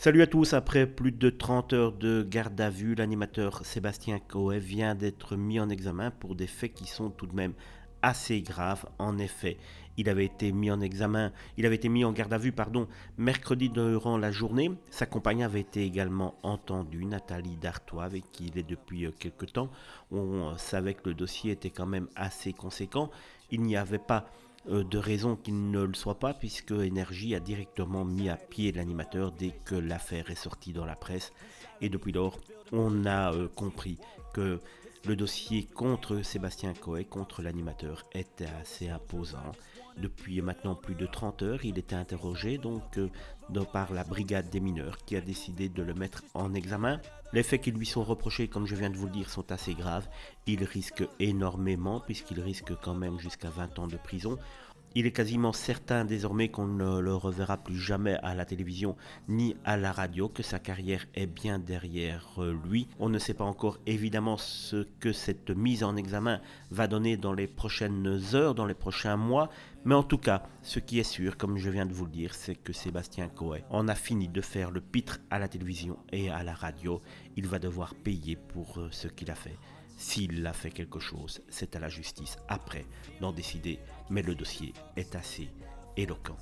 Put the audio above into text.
Salut à tous, après plus de 30 heures de garde à vue, l'animateur Sébastien Coe vient d'être mis en examen pour des faits qui sont tout de même assez graves. En effet, il avait été mis en garde à vue, mercredi durant la journée. Sa compagne avait été également entendue, Nathalie Dartois, avec qui il est depuis quelque temps. On savait que le dossier était quand même assez conséquent. Il n'y avait pas de raison qu'il ne le soit pas, puisque Énergie a directement mis à pied l'animateur dès que l'affaire est sortie dans la presse. Et depuis lors, on a compris que le dossier contre Sébastien Coe, contre l'animateur, était assez imposant. Depuis maintenant plus de 30 heures, il était interrogé par la brigade des mineurs qui a décidé de le mettre en examen. Les faits qui lui sont reprochés, comme je viens de vous le dire, sont assez graves. Il risque énormément puisqu'il risque quand même jusqu'à 20 ans de prison. Il est quasiment certain désormais qu'on ne le reverra plus jamais à la télévision ni à la radio, que sa carrière est bien derrière lui. On ne sait pas encore évidemment ce que cette mise en examen va donner dans les prochaines heures, dans les prochains mois, mais en tout cas, ce qui est sûr, comme je viens de vous le dire, c'est que Sébastien Coe en a fini de faire le pitre à la télévision et à la radio. Il va devoir payer pour ce qu'il a fait. S'il a fait quelque chose, c'est à la justice après d'en décider, mais le dossier est assez éloquent.